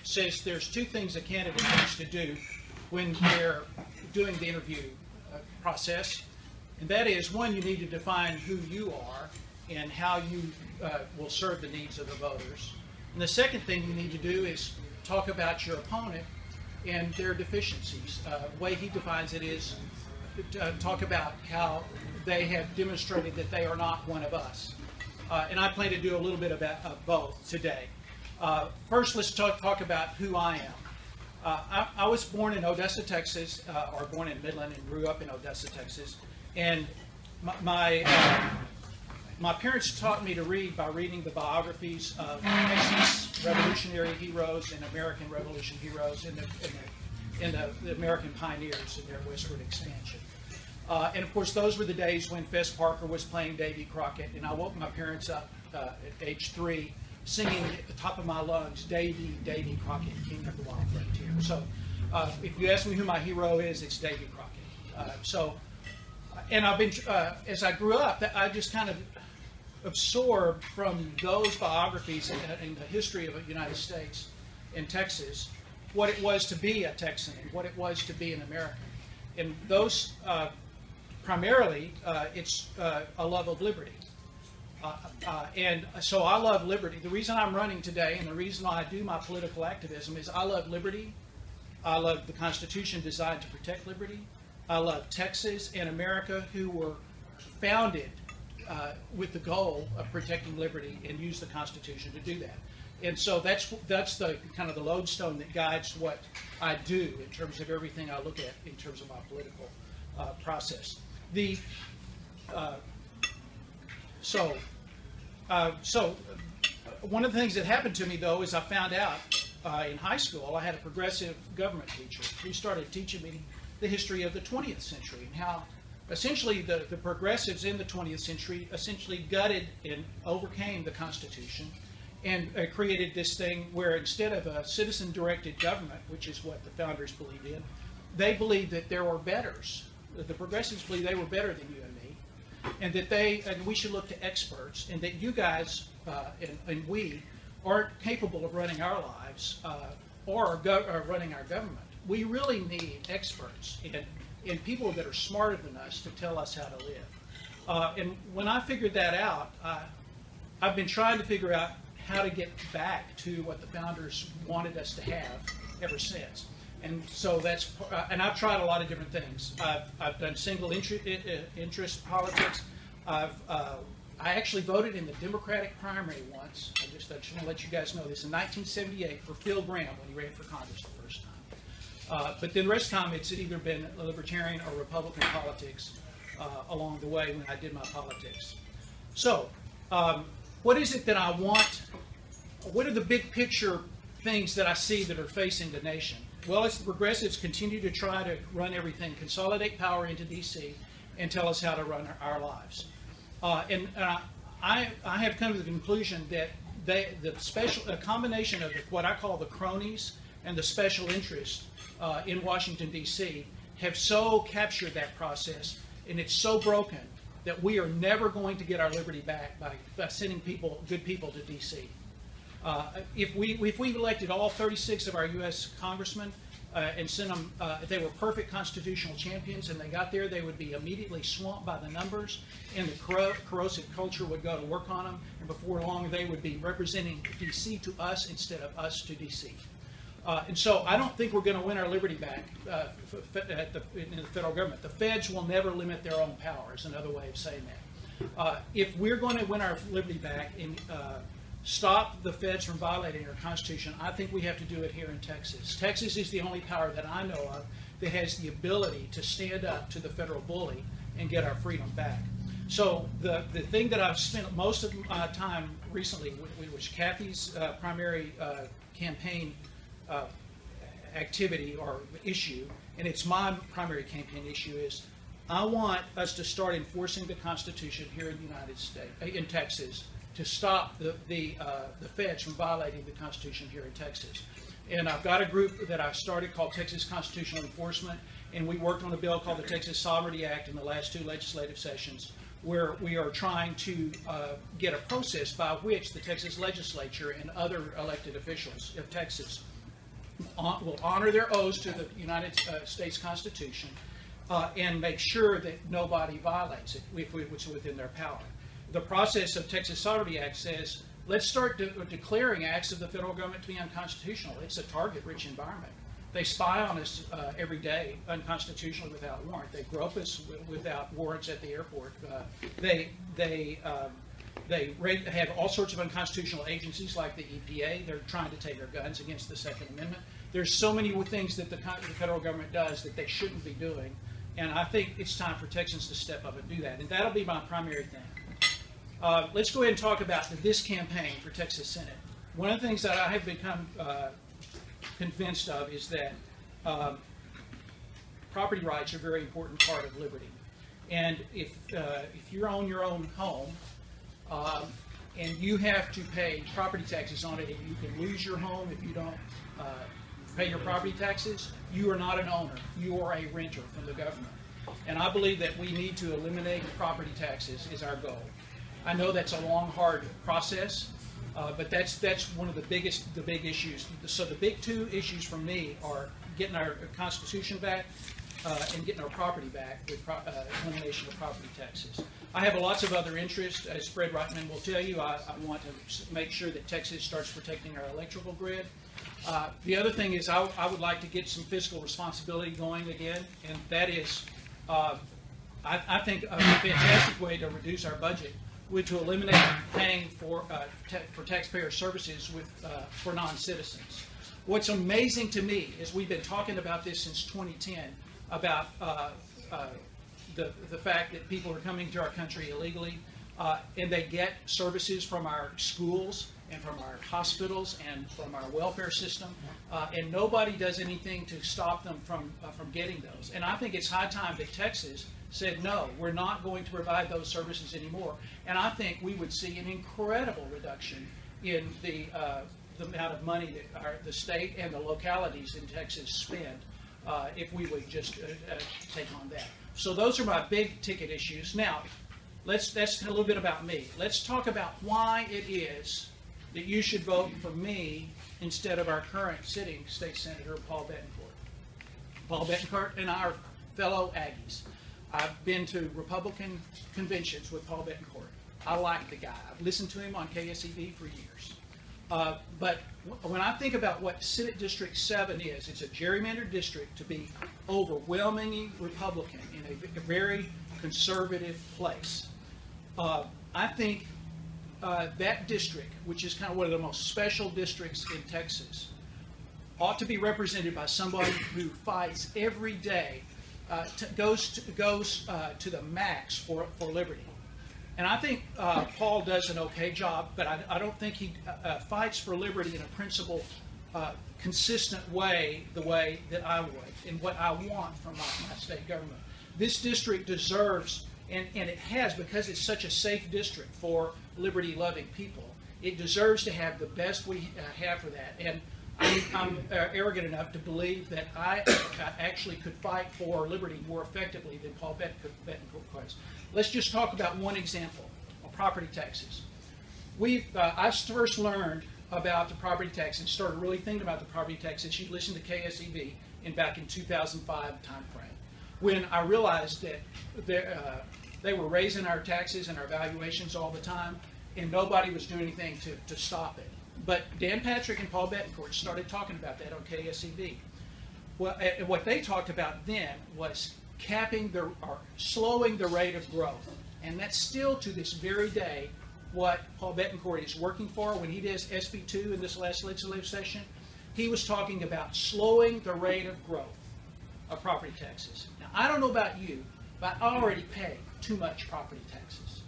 says there's two things a candidate needs to do when they're doing the interview process. And that is, one, you need to define who you are and how you will serve the needs of the voters. And the second thing you need to do is talk about your opponent and their deficiencies. The way he defines it is talk about how they have demonstrated that they are not one of us. And I plan to do a little bit about both today. First, let's talk about who I am. I was born in Odessa, Texas, or born in Midland and grew up in Odessa, Texas. And my parents taught me to read by reading the biographies of Texas revolutionary heroes and American Revolution heroes and the American pioneers in their westward expansion. And of course, those were the days when Fess Parker was playing Davy Crockett, and I woke my parents up at age 3 singing at the top of my lungs, Davy, Davy Crockett, King of the Wild Frontier. So if you ask me who my hero is, it's Davy Crockett. And I've been, as I grew up, I just kind of absorbed from those biographies in the history of the United States and Texas what it was to be a Texan and what it was to be an American. And those, primarily, it's a love of liberty. And so I love liberty. The reason I'm running today and the reason I do my political activism is I love liberty. I love the Constitution designed to protect liberty. I love Texas and America, who were founded with the goal of protecting liberty and use the Constitution to do that. And so that's the kind of the lodestone that guides what I do in terms of everything I look at in terms of my political process. So one of the things that happened to me, though, is I found out in high school I had a progressive government teacher who started teaching me the history of the 20th century and how essentially the progressives in the 20th century essentially gutted and overcame the Constitution and created this thing where instead of a citizen-directed government, which is what the founders believed in, they believed that there were betters. The progressives believed they were better than you and me, and we should look to experts, and that you guys and we aren't capable of running our lives or running our government. We really need experts and people that are smarter than us to tell us how to live. And when I figured that out, I've been trying to figure out how to get back to what the founders wanted us to have ever since. And so and I've tried a lot of different things. I've done single interest politics. I actually voted in the Democratic primary once. I just want to let you guys know this in 1978 for Phil Gramm when he ran for Congress the first time. But then the rest of the time it's either been Libertarian or Republican politics along the way when I did my politics. So what is it that I want? What are the big picture things that I see that are facing the nation? Well, it's the progressives continue to try to run everything, consolidate power into D.C., and tell us how to run our lives. I have come to the conclusion that a combination of what I call the cronies and the special interests in Washington, D.C. have so captured that process, and it's so broken that we are never going to get our liberty back by sending good people to D.C. If we elected all 36 of our U.S. congressmen and sent them, if they were perfect constitutional champions and they got there, they would be immediately swamped by the numbers, and the corrosive culture would go to work on them, and before long they would be representing D.C. to us instead of us to D.C. And so I don't think we're going to win our liberty back in the federal government. The feds will never limit their own power, is another way of saying that. If we're going to win our liberty back and stop the feds from violating our Constitution, I think we have to do it here in Texas. Texas is the only power that I know of that has the ability to stand up to the federal bully and get our freedom back. So the thing that I've spent most of my time recently, which Kathy's primary campaign activity or issue, and it's my primary campaign issue, is I want us to start enforcing the Constitution here in the United States, in Texas, to stop the feds from violating the Constitution here in Texas. And I've got a group that I started called Texas Constitutional Enforcement, and we worked on a bill called the Texas Sovereignty Act in the last 2 legislative sessions, where we are trying to get a process by which the Texas legislature and other elected officials of Texas will honor their oaths to the United States Constitution and make sure that nobody violates it if it's within their power. The process of Texas Sovereignty Act says, let's start declaring acts of the federal government to be unconstitutional. It's a target-rich environment. They spy on us every day unconstitutionally without warrant. They grope us without warrants at the airport. They have all sorts of unconstitutional agencies like the EPA. They're trying to take our guns against the Second Amendment. There's so many things that the federal government does that they shouldn't be doing. And I think it's time for Texans to step up and do that. And that'll be my primary thing. Let's go ahead and talk about this campaign for Texas Senate. One of the things that I have become convinced of is that property rights are a very important part of liberty. And if you own your own home and you have to pay property taxes on it, and you can lose your home if you don't pay your property taxes, you are not an owner. You are a renter from the government. And I believe that we need to eliminate property taxes is our goal. I know that's a long, hard process, but that's one of the big issues. So the big two issues for me are getting our Constitution back and getting our property back with elimination of property taxes. I have lots of other interests. As Fred Reitman will tell you, I want to make sure that Texas starts protecting our electrical grid. The other thing is I would like to get some fiscal responsibility going again, and that is, I think a fantastic way to reduce our budget would to eliminate paying for taxpayer services for non-citizens. What's amazing to me is we've been talking about this since 2010 about the fact that people are coming to our country illegally and they get services from our schools and from our hospitals and from our welfare system, and nobody does anything to stop them from getting those. And I think it's high time that Texas said, no, we're not going to provide those services anymore. And I think we would see an incredible reduction in the amount of money that the state and the localities in Texas spend if we would just take on that. So those are my big ticket issues. Now, that's a little bit about me. Let's talk about why it is that you should vote for me instead of our current sitting state senator, Paul Bettencourt. Paul Bettencourt and I are fellow Aggies. I've been to Republican conventions with Paul Bettencourt. I like the guy. I've listened to him on KSEV for years. But when I think about what Senate District 7 is, it's a gerrymandered district to be overwhelmingly Republican in a very conservative place. I think that district, which is kind of one of the most special districts in Texas, ought to be represented by somebody who fights every day, goes to the max for liberty. And I think Paul does an okay job, but I don't think he fights for liberty in a principled, consistent way, the way that I would, and what I want from my state government. This district deserves, and it has, because it's such a safe district for liberty-loving people, it deserves to have the best we have for that. And I'm arrogant enough to believe that I actually could fight for liberty more effectively than Paul Bettencourt was. Let's just talk about one example, property taxes. I first learned about the property tax and started really thinking about the property taxes. You listened to KSEV back in 2005 timeframe, when I realized that they were raising our taxes and our valuations all the time, and nobody was doing anything to stop it. But Dan Patrick and Paul Bettencourt started talking about that on KSEV. Well, what they talked about then was capping or slowing the rate of growth. And that's still to this very day what Paul Bettencourt is working for. When he does SB2 in this last legislative session, he was talking about slowing the rate of growth of property taxes. Now, I don't know about you, but I already pay too much property taxes.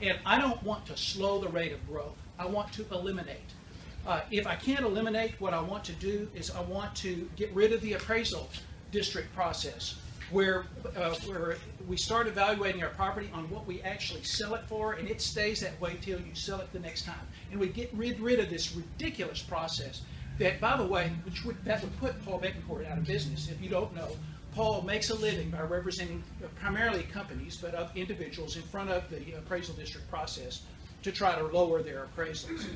And I don't want to slow the rate of growth. I want to eliminate. If I can't eliminate, what I want to do is I want to get rid of the appraisal district process, where we start evaluating our property on what we actually sell it for, and it stays that way till you sell it the next time. And we get rid of this ridiculous process that, by the way, that would put Paul Bettencourt out of business. If you don't know, Paul makes a living by representing primarily companies, but individuals in front of the appraisal district process to try to lower their appraisals.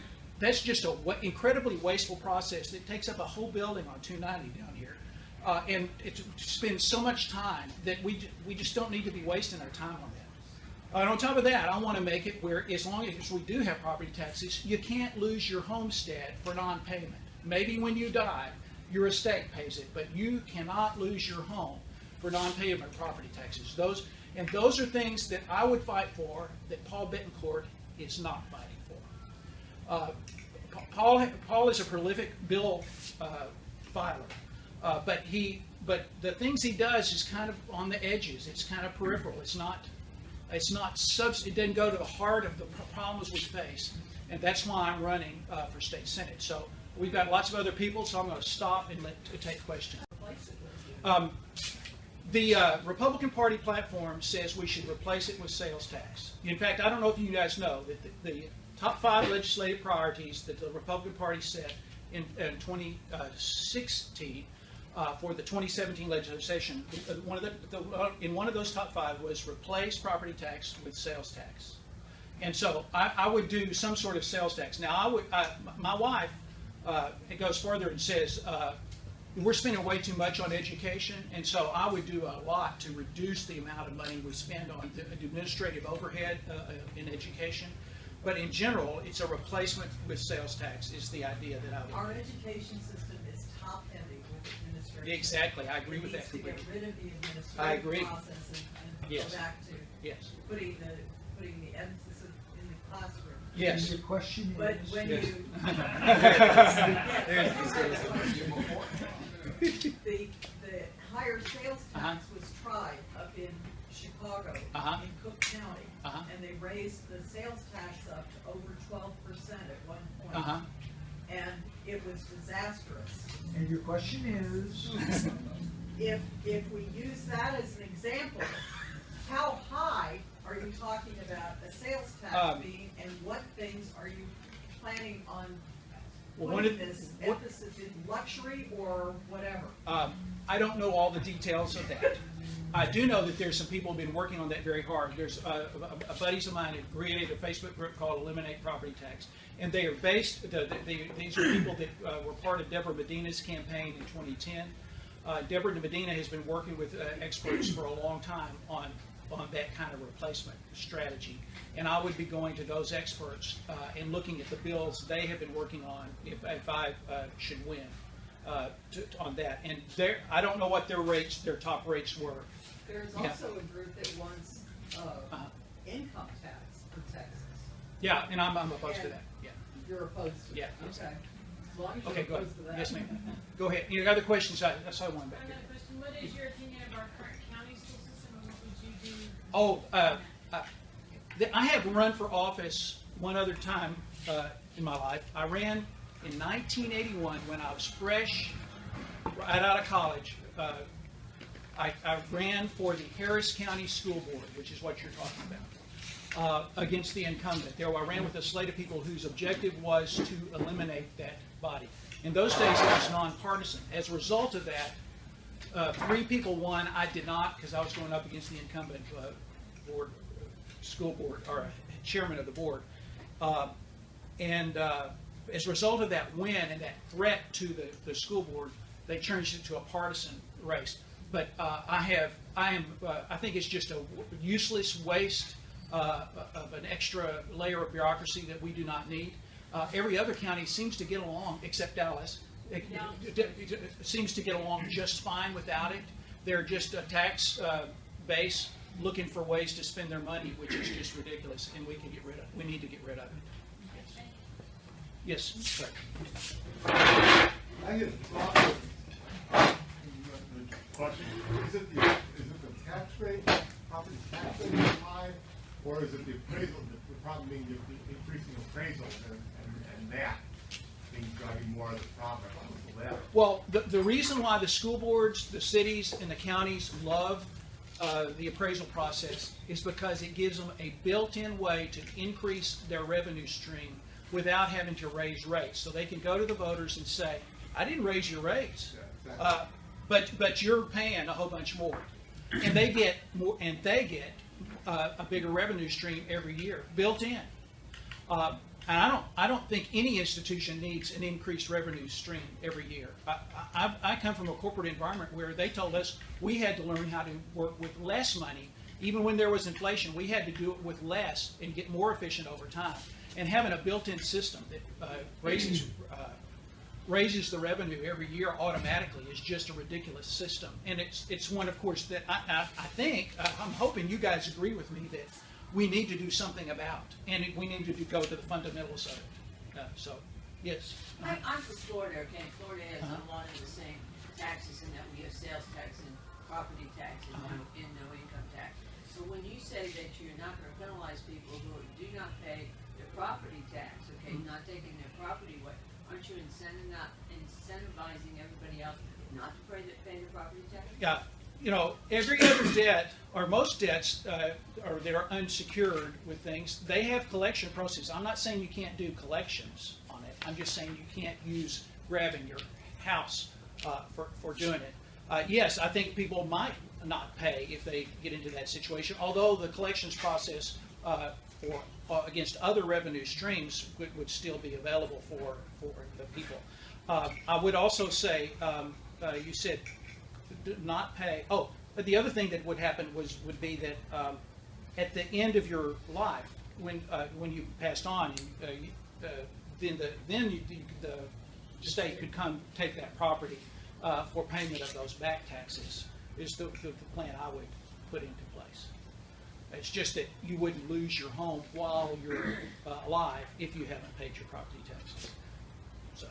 that's just a incredibly wasteful process that takes up a whole building on 290 down here. And it spends so much time that we just don't need to be wasting our time on that. And on top of that, I want to make it where as long as we do have property taxes, you can't lose your homestead for non-payment. Maybe when you die, your estate pays it, but you cannot lose your home for non-payment of property taxes. Those are things that I would fight for that Paul Bettencourt is not fighting for. Paul is a prolific bill filer. But the things he does is kind of on the edges. It's kind of peripheral. It doesn't go to the heart of the problems we face, and that's why I'm running for state senate. So we've got lots of other people, so I'm going to stop and take questions. The Republican Party platform says we should replace it with sales tax. In fact, I don't know if you guys know that the top 5 legislative priorities that the Republican Party set in 2016 for the 2017 legislative session, in one of those top 5 was replace property tax with sales tax. And so I would do some sort of sales tax. Now, my wife, it goes further and says, we're spending way too much on education, and so I would do a lot to reduce the amount of money we spend on the administrative overhead in education. But in general, it's a replacement with sales tax is the idea that I would. Our education system is top-heavy with administration. Exactly, I agree with that. It needs to get rid of the administrative I agree. process and Yes. go back to putting the emphasis in the classroom. Yes. Your question But is. when Yes. the higher sales tax was tried up in Chicago, in Cook County, and they raised the sales tax up to over 12% at one point. And it was disastrous. And your question is. If we use that as an example, how high are you talking about a sales tax being, and what things are you planning on putting this emphasis in, luxury or whatever? I don't know all the details of that. I do know that there's some people who have been working on that very hard. There's buddies of mine who created a Facebook group called Eliminate Property Tax. And they are based, these are people that were part of Deborah Medina's campaign in 2010. Deborah Medina has been working with experts for a long time on that kind of replacement strategy. And I would be going to those experts and looking at the bills they have been working on if I should win on that. And I don't know what their top rates were. There's also a group that wants income tax for Texas. Yeah, and I'm opposed to that. Yeah. You're opposed to Yeah. that? Okay. As long as you're Okay, go ahead. opposed to that. Yes, ma'am. Go ahead. Any other questions? I saw one back here. Another question. What is your opinion of our current county school system, and what would you do? Oh, I have run for office one other time in my life. I ran in 1981 when I was fresh, right out of college. I ran for the Harris County School Board, which is what you're talking about, against the incumbent. There, I ran with a slate of people whose objective was to eliminate that body. In those days, it was nonpartisan. As a result of that, 3 people won. I did not, because I was going up against the incumbent school board, or chairman of the board. As a result of that win and that threat to the school board, they changed it to a partisan race. But I think it's just a useless waste of an extra layer of bureaucracy that we do not need. Every other county seems to get along, except Dallas. It seems to get along just fine without it. They're just a tax base looking for ways to spend their money, which is just ridiculous, and we need to get rid of it. Yes, sir. I get the question. Is it the tax rate, property tax rate is high, or is it the appraisal? The problem being the increasing appraisals and that being driving more of the profit on the left. Well, the reason why the school boards, the cities, and the counties love the appraisal process is because it gives them a built-in way to increase their revenue stream without having to raise rates. So they can go to the voters and say, I didn't raise your rates, but you're paying a whole bunch more. And they get more, and they get a bigger revenue stream every year, built in. And I don't think any institution needs an increased revenue stream every year. I come from a corporate environment where they told us we had to learn how to work with less money. Even when there was inflation, we had to do it with less and get more efficient over time. And having a built-in system that raises the revenue every year automatically is just a ridiculous system. And it's one, of course, that I think, I'm hoping you guys agree with me that we need to do something about, and we need to go to the fundamentals of it. So, yes. I'm from Florida, okay, Florida has a lot of the same taxes in that we have sales tax and property tax and no income tax. So when you say that you're not gonna penalize people who do not pay their property tax, okay, not taking their property away, aren't you incentivizing everybody else not to pay their property tax? Yeah, you know, every other debt, or most debts, or that are unsecured with things, they have collection processes. I'm not saying you can't do collections on it. I'm just saying you can't use grabbing your house for doing it. Yes, I think people might not pay if they get into that situation, although the collections process against other revenue streams would still be available for the people. I would also say, you said not pay. Oh, but the other thing that would happen would be that at the end of your life, when you passed on, then the state could come take that property for payment of those back taxes. Is the plan I would put into place. It's just that you wouldn't lose your home while you're alive if you haven't paid your property taxes. So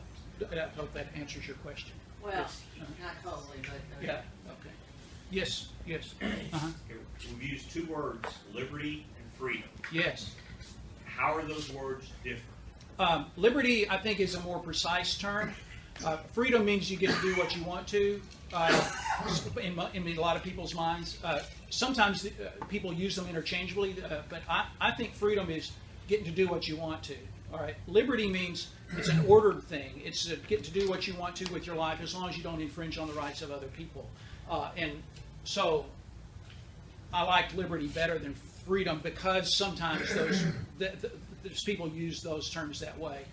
I hope that answers your question. Well, Yes. not totally, but. Yeah, okay. Yes, yes. Uh-huh. We've used two words, liberty and freedom. Yes. How are those words different? Liberty, I think, is a more precise term. Freedom means you get to do what you want to, in a lot of people's minds. Sometimes people use them interchangeably, but I think freedom is getting to do what you want to. All right. Liberty means it's an ordered thing. It's get to do what you want to with your life as long as you don't infringe on the rights of other people. And so I like liberty better than freedom because sometimes those people use those terms that way.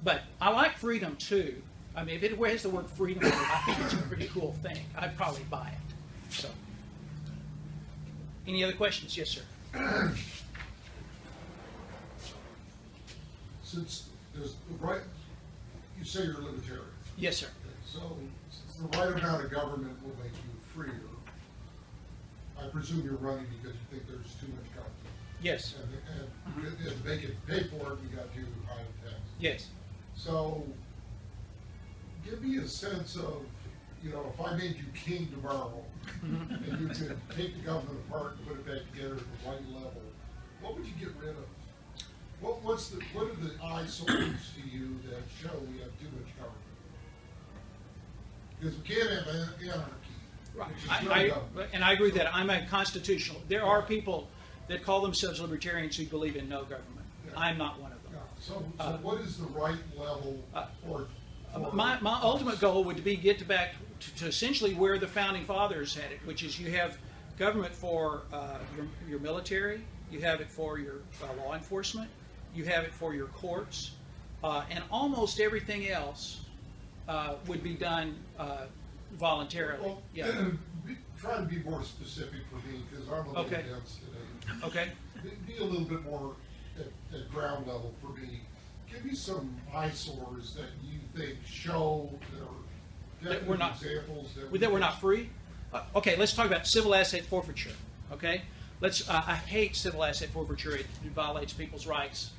But I like freedom too. I mean, if it has the word freedom in it, I think it's a pretty cool thing. I'd probably buy it. So, any other questions? Yes, sir. Since there's the right, you say you're a libertarian. Yes, sir. So, since the right amount of government will make you freer, I presume you're running because you think there's too much government. Yes. And to make it pay for it, you got to higher tax. Yes. So, give me a sense of, you know, if I made you king tomorrow, and you could take the government apart and put it back together at the right level, what would you get rid of? What are the eyesores to you that show we have too much government? Because we can't have anarchy. Right. Which is no government. And I agree that I'm a constitutional. There are people that call themselves libertarians who believe in no government. Yeah. I'm not one of them. Yeah. So what is the right level for My ultimate goal would be get back to essentially where the founding fathers had it, which is you have government for your military, you have it for your law enforcement, you have it for your courts, and almost everything else would be done voluntarily. Well, Yeah. try to be more specific for me, because I'm a little Okay. dense today. Okay. Be a little bit more at ground level for me. Give me some eyesores that you think show That we're definite not- examples That we're not free? Okay, let's talk about civil asset forfeiture, okay? I hate civil asset forfeiture. It violates people's rights.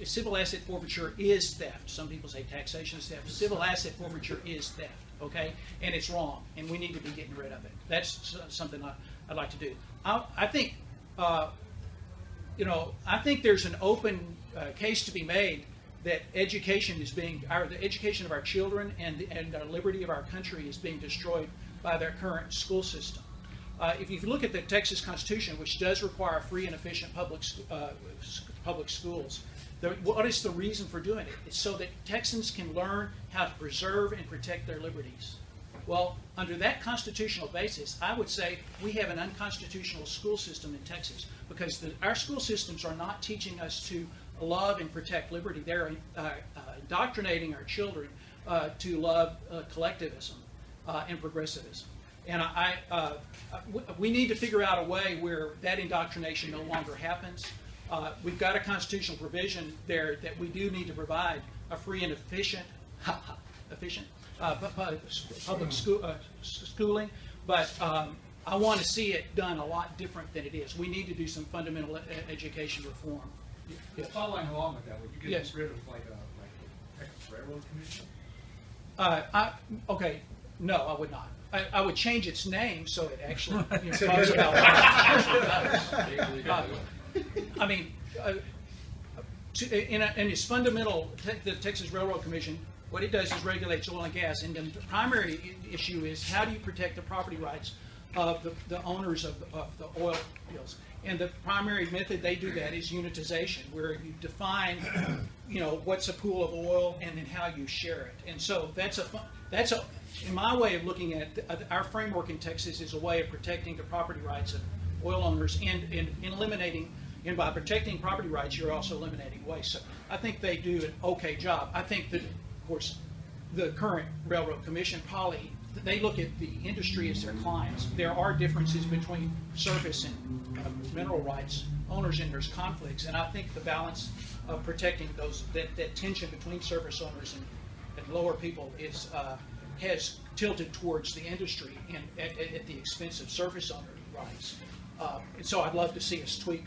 Civil asset forfeiture is theft. Some people say taxation is theft. Civil asset forfeiture is theft, okay? And it's wrong, and we need to be getting rid of it. That's something I'd like to do. I think, I think there's an open case to be made that education is the education of our children and the liberty of our country is being destroyed by their current school system. If you look at the Texas Constitution, which does require free and efficient public schools, what is the reason for doing it? It's so that Texans can learn how to preserve and protect their liberties. Well, under that constitutional basis, I would say we have an unconstitutional school system in Texas because our school systems are not teaching us to love and protect liberty. They're indoctrinating our children to love collectivism and progressivism. And we need to figure out a way where that indoctrination no longer happens. We've got a constitutional provision there that we do need to provide a free and efficient public schooling, but I want to see it done a lot different than it is. We need to do some fundamental education reform. Yes. Following along with that, would you get Yes. rid of like a Texas Railroad Commission? Okay, no, I would not. I would change its name so it actually talks about I mean, in its fundamental, the Texas Railroad Commission, what it does is regulates oil and gas, and the primary issue is how do you protect the property rights of the owners of the oil fields. And the primary method they do that is unitization, where you define, what's a pool of oil and then how you share it. And so that's in my way of looking at it, our framework in Texas is a way of protecting the property rights of oil owners and eliminating, and by protecting property rights, you're also eliminating waste. So I think they do an okay job. I think that, of course, the current Railroad Commission probably, they look at the industry as their clients. There are differences between surface and mineral rights owners, and there's conflicts. And I think the balance of protecting that tension between surface owners and lower people has tilted towards the industry and at the expense of surface owner rights. And so I'd love to see us tweak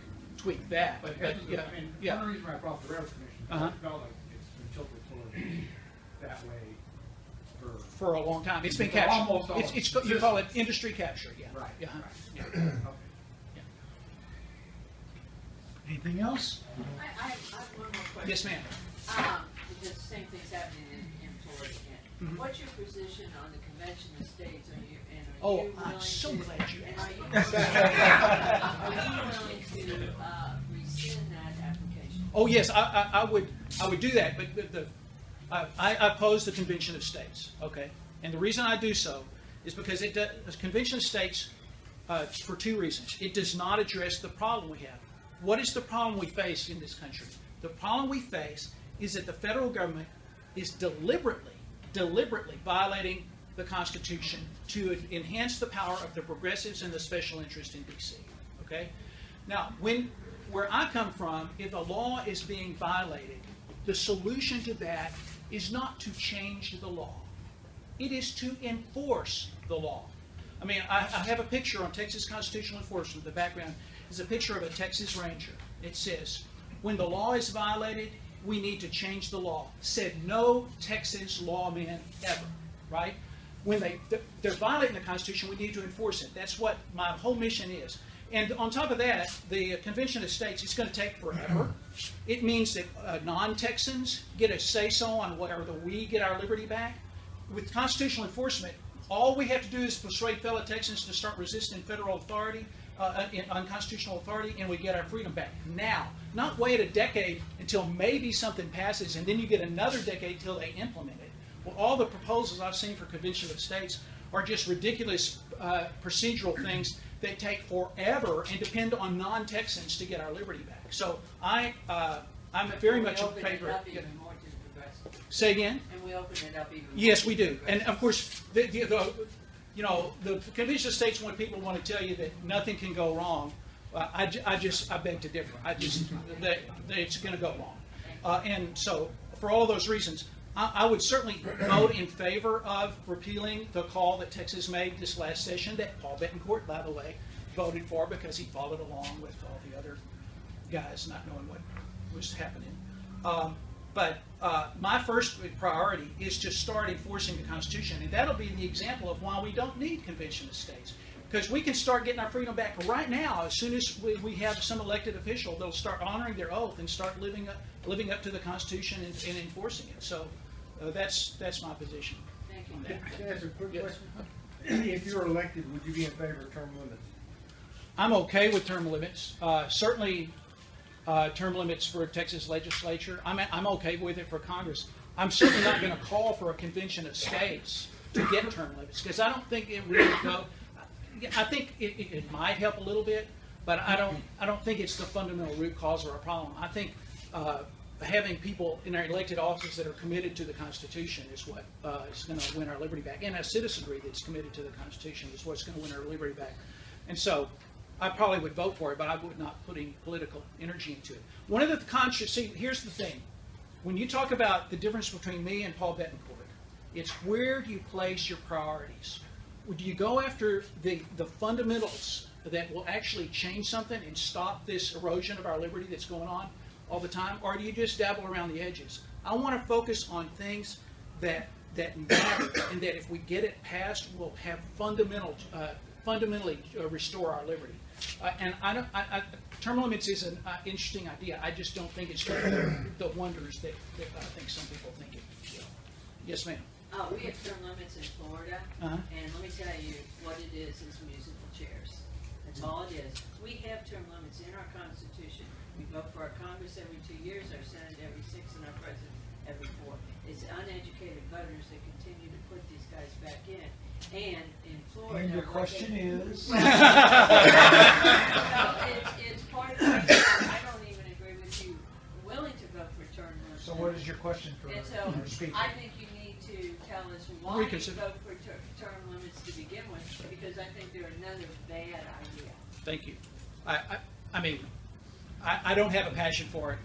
that. But yeah, one of the reasons why I brought the Railroad Commission, Uh-huh. I felt like it's been tilted toward that way for a long time. It's been For almost captured. all It's you call it industry capture, yeah. Right, Yeah. right. Yeah. Okay. Anything else? I have one more question. Yes, ma'am. Because the same thing's happening in Florida again. Mhm. What's your position on the Convention of States? Are you Oh, willing I'm so glad you and asked. are you willing to rescind that application? Oh, yes, I would do that, but I oppose the Convention of States, okay? And the reason I do so is because the Convention of States, for two reasons. It does not address the problem we have. What is the problem we face in this country? The problem we face is that the federal government is deliberately violating the Constitution to enhance the power of the progressives and the special interest in D.C., okay? Now, where I come from, if a law is being violated, the solution to that is not to change the law. It is to enforce the law. I mean, I have a picture on Texas constitutional enforcement. The background is a picture of a Texas Ranger. It says, when the law is violated, we need to change the law. Said no Texas lawman ever, right? When they're violating the Constitution, we need to enforce it. That's what my whole mission is. And on top of that, the Convention of States, it's going to take forever. It means that non-Texans get a say-so on whether we get our liberty back. With constitutional enforcement, all we have to do is persuade fellow Texans to start resisting federal authority, unconstitutional authority, and we get our freedom back now. Not wait a decade until maybe something passes, and then you get another decade till they implement it. Well, all the proposals I've seen for Convention of States are just ridiculous procedural things that take forever and depend on non-Texans to get our liberty back. So I'm very much in favor of. And we open it up even more to the progressive. Say again? And we open it up even more. Yes, we to the do. And progressive. of course, the Convention of States, when people want to tell you that nothing can go wrong, I beg to differ. It's going to go wrong. And so, for all of those reasons, I would certainly vote in favor of repealing the call that Texas made this last session that Paul Betancourt, by the way, voted for because he followed along with all the other guys not knowing what was happening. But my first priority is to start enforcing the Constitution, and that'll be the example of why we don't need Convention of States. Because we can start getting our freedom back right now. As soon as we have some elected official, they'll start honoring their oath and start living up to the Constitution and enforcing it. So that's my position. Thank you. on that. Can I ask a quick Yes. question? If you were elected, would you be in favor of term limits? I'm okay with term limits. Certainly, term limits for Texas legislature. I'm okay with it for Congress. I'm certainly not going to call for a convention of states to get term limits because I don't think it really go. I think it might help a little bit, but I don't think it's the fundamental root cause of our problem. I think having people in our elected offices that are committed to the Constitution is what is going to win our liberty back. And a citizenry that's committed to the Constitution is what's going to win our liberty back. And so I probably would vote for it, but I would not put any political energy into it. One of the see, here's the thing. When you talk about the difference between me and Paul Betancourt, it's where do you place your priorities? Do you go after the fundamentals that will actually change something and stop this erosion of our liberty that's going on all the time, or do you just dabble around the edges? I want to focus on things that matter, and that if we get it passed, will have fundamentally restore our liberty. And term limits is an interesting idea. I just don't think it's doing the wonders that I think some people think it will. Yes, ma'am. We have term limits in Florida, Uh-huh. and let me tell you what it is musical chairs. That's all it is. We have term limits in our Constitution. We vote for our Congress every 2 years, our Senate every 6, and our President every 4. It's uneducated voters that continue to put these guys back in. And in Florida... And your question is? Well, it's part of the reason I don't even agree with you willing to vote for term limits. So what is your question for And so, our speaker? I think you need to tell us why you Reconsider. vote for term limits to begin with, because I think they're another bad idea. Thank you. I mean, I don't have a passion for it.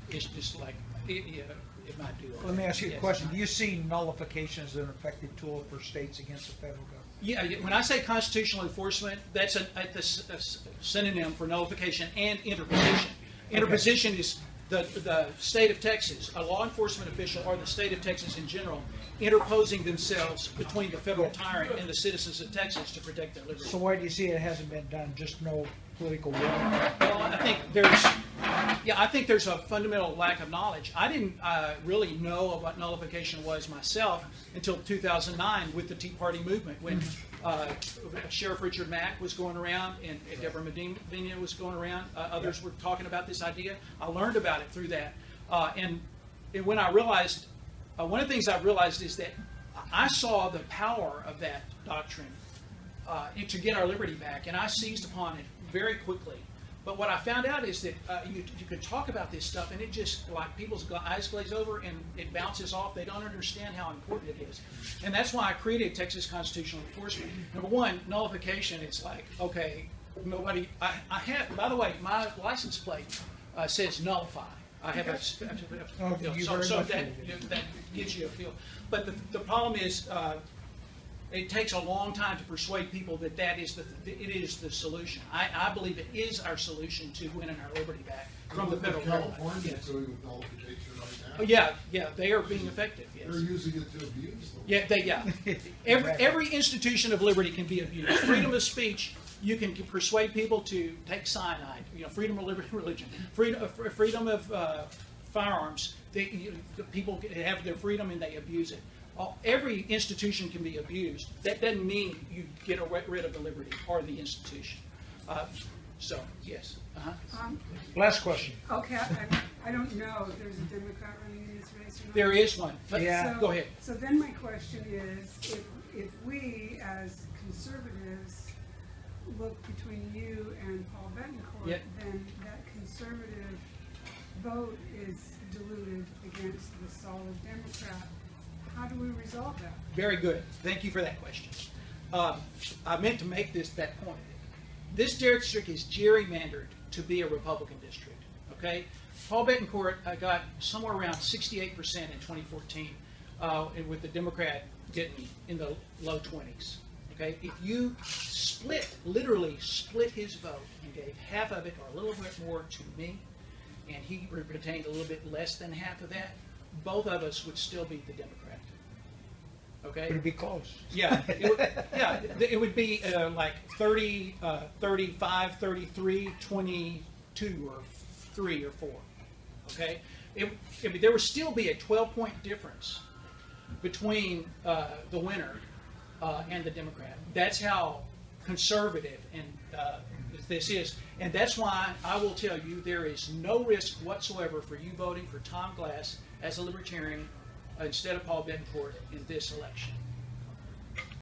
It's just like, it might do. Let me ask you a Yes. question. Do you see nullification as an effective tool for states against the federal government? Yeah, when I say constitutional enforcement, that's a synonym for nullification and interposition. Interposition is the state of Texas, a law enforcement official, or the state of Texas in general, interposing themselves between the federal tyrant and the citizens of Texas to protect their liberty. So why do you see it hasn't been done? Just no political will? Well, I think there's a fundamental lack of knowledge. I didn't really know what nullification was myself until 2009 with the Tea Party movement, when Sheriff Richard Mack was going around and Deborah Medina was going around. Others were talking about this idea. I learned about it through that. And when I realized, one of the things I realized is that I saw the power of that doctrine to get our liberty back, and I seized upon it very quickly. But what I found out is that you could talk about this stuff, and it just, like, people's eyes glaze over and it bounces off. They don't understand how important it is. And that's why I created Texas Constitutional Enforcement. Number one, nullification, it's like, okay, nobody, I have, by the way, my license plate says nullify. I have a you so very much that gives you a feel. But the problem is, it takes a long time to persuade people that it is the solution. I believe it is our solution to winning our liberty back from the federal government. California Yes. is doing with nullification right now. Oh, yeah, they are being effective. Yes. They're using it to abuse them. Yeah. Every institution of liberty can be abused. Freedom of speech, you can persuade people to take cyanide. Freedom of religion, freedom of firearms. People have their freedom and they abuse it. Every institution can be abused. That doesn't mean you get rid of the liberty or the institution. So, yes. Last question. Okay, I don't know if there's a Democrat running in this race or not. There is one. But Yeah. Go ahead. So then my question is, if we as conservatives look between you and Paul Betancourt, Yep. then that conservative vote is diluted against the solid Democrat. How do we resolve that? Very good. Thank you for that question. I meant to make that point. This district is gerrymandered to be a Republican district. Okay, Paul Betancourt got somewhere around 68% in 2014, with the Democrat getting in the low 20s. Okay, if you literally split his vote and gave half of it or a little bit more to me, and he retained a little bit less than half of that, both of us would still beat the Democrat. Okay? Would it be close? Yeah, it would be like 30, 35, 33, 22, or 3 or 4. Okay? There would still be a 12-point difference between the winner and the Democrat. That's how conservative and this is. And that's why I will tell you there is no risk whatsoever for you voting for Tom Glass as a Libertarian instead of Paul Betancourt in this election.